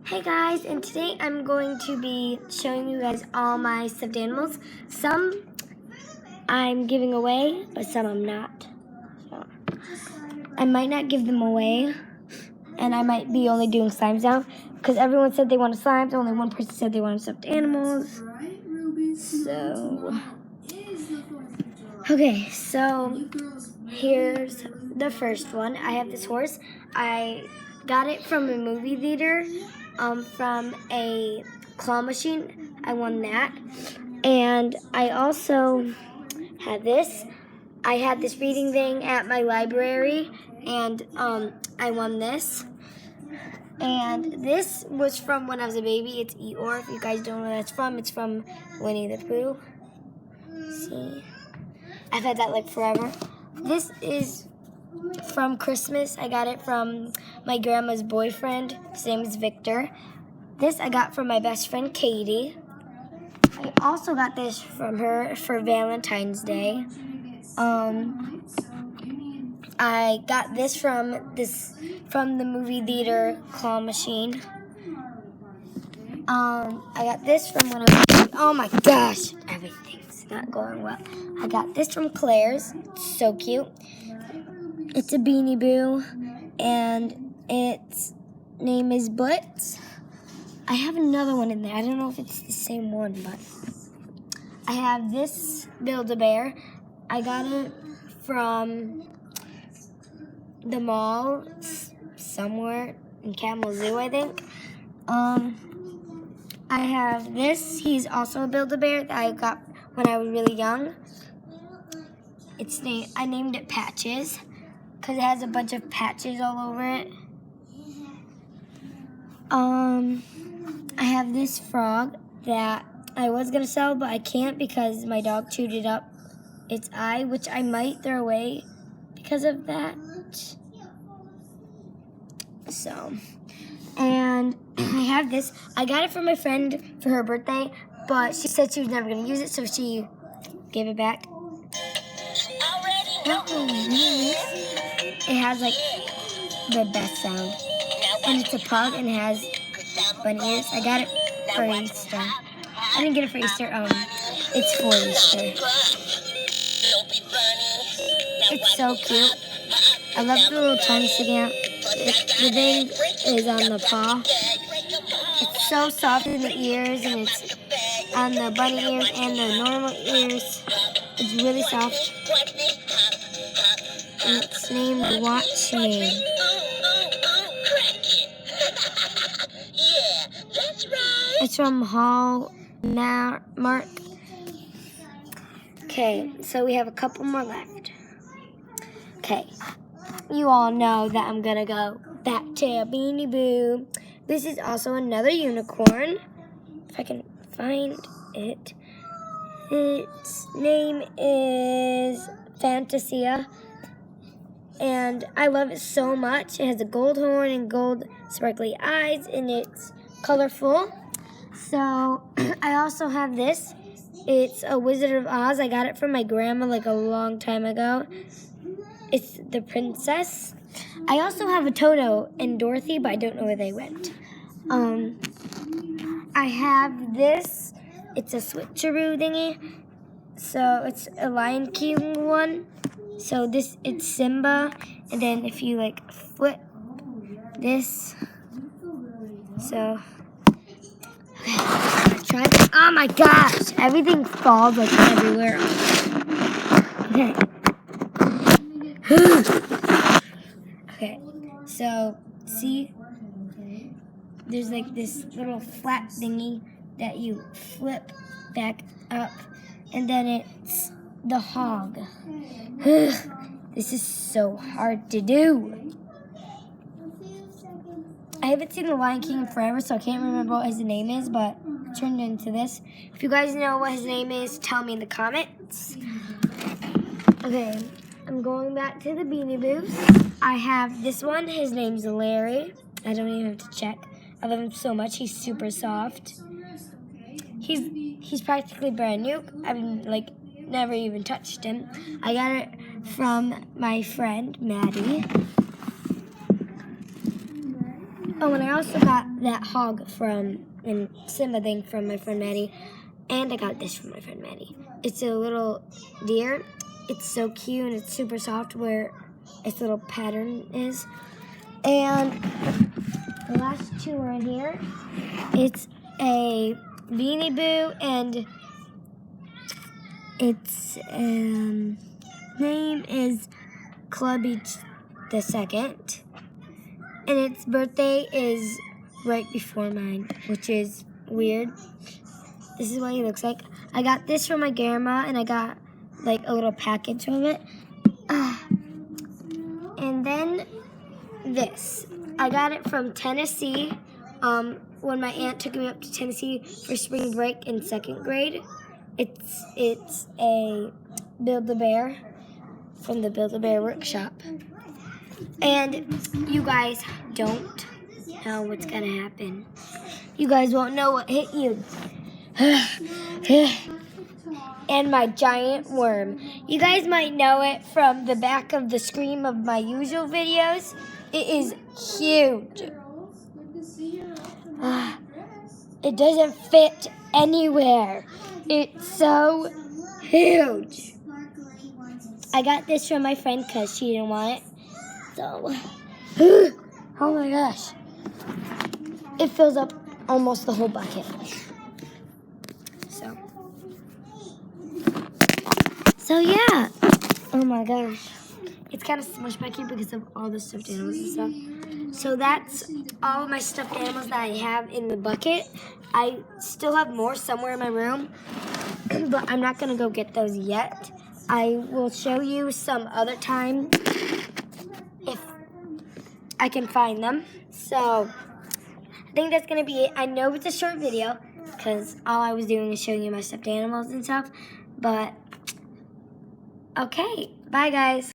Hey guys, and today I'm going to be showing you guys all my stuffed animals. Some I'm giving away, but some I'm not. So I might not give them away, and I might be only doing slimes now, because everyone said they wanted slimes, only one person said they wanted stuffed animals. So, okay, so here's the first one. I have this horse. I got it from a movie theater, from a claw machine. I won that. And I also had this. I had this reading thing at my library, and I won this. And this was from when I was a baby. It's Eeyore. If you guys don't know where that's from, it's from Winnie the Pooh. See? I've had that like forever. This is from Christmas. I got it from my grandma's boyfriend. His name is Victor. This I got from my best friend Katie. I also got this from her for Valentine's Day. I got this from the movie theater claw machine. I got this from when I was, oh my gosh, everything's not going well. I got this from Claire's. It's so cute. It's a Beanie Boo, and its name is Butts. I have another one in there. I don't know if it's the same one, but I have this Build-A-Bear. I got it from the mall somewhere in Kalamazoo, I think. I have this. He's also a Build-A-Bear that I got when I was really young. I named it Patches because it has a bunch of patches all over it. I have this frog that I was going to sell, but I can't because my dog chewed it up its eye, which I might throw away because of that. So, and I have this. I got it from my friend for her birthday, but she said she was never going to use it, so she gave it back. It has like the best sound. And it's a pug and it has bunny ears. I got it for Easter. I didn't get it for Easter. It's for Easter. It's so cute. I love the little tongue sticking out. The thing is on the paw. It's so soft in the ears, and it's on the bunny ears and the normal ears. It's really soft. And it's named Watch Me. It's from Hallmark. Okay, so we have a couple more left. Okay, you all know that I'm gonna go back to Beanie Boo. This is also another unicorn. If I can find it. Its name is Fantasia. And I love it so much. It has a gold horn and gold sparkly eyes, and it's colorful. So I also have this. It's a Wizard of Oz. I got it from my grandma like a long time ago. It's the princess. I also have a Toto and Dorothy, but I don't know where they went. I have this. It's a switcheroo thingy. So it's a Lion King one. So it's Simba, and then if you like flip this, so try this. Oh my gosh, everything falls like everywhere. Okay. Okay, so see, there's like this little flat thingy that you flip back up, and then it's the hog. This is so hard to do. I haven't seen The Lion King in forever, so I can't remember what his name is, but it turned into this. If you guys know what his name is, tell me in the comments. Okay, I'm going back to the Beanie Boos. I have this one. His name's Larry. I don't even have to check. I love him so much. He's super soft. He's practically brand new. I've never even touched him. I got it from my friend Maddie. Oh, and I also got that hog and Simba thing from my friend Maddie. And I got this from my friend Maddie. It's a little deer. It's so cute and it's super soft where its little pattern is. And the last two are in here. It's a Beanie Boo and its name is Clubby the Second. And its birthday is right before mine, which is weird. This is what he looks like. I got this from my grandma, and I got like a little package from it. And then this. I got it from Tennessee when my aunt took me up to Tennessee for spring break in 2nd grade. It's a Build-A-Bear from the Build-A-Bear workshop. And you guys don't know what's going to happen. You guys won't know what hit you. And my giant worm. You guys might know it from the back of the screen of my usual videos. It is huge. It doesn't fit anywhere. It's so huge. I got this from my friend because she didn't want it. So, oh my gosh. It fills up almost the whole bucket. So yeah. Oh my gosh. It's kind of smushed back here because of all the stuffed animals and stuff. So that's all of my stuffed animals that I have in the bucket. I still have more somewhere in my room, but I'm not going to go get those yet. I will show you some other time if I can find them. So I think that's going to be it. I know it's a short video because all I was doing is showing you my stuffed animals and stuff, but okay, bye guys.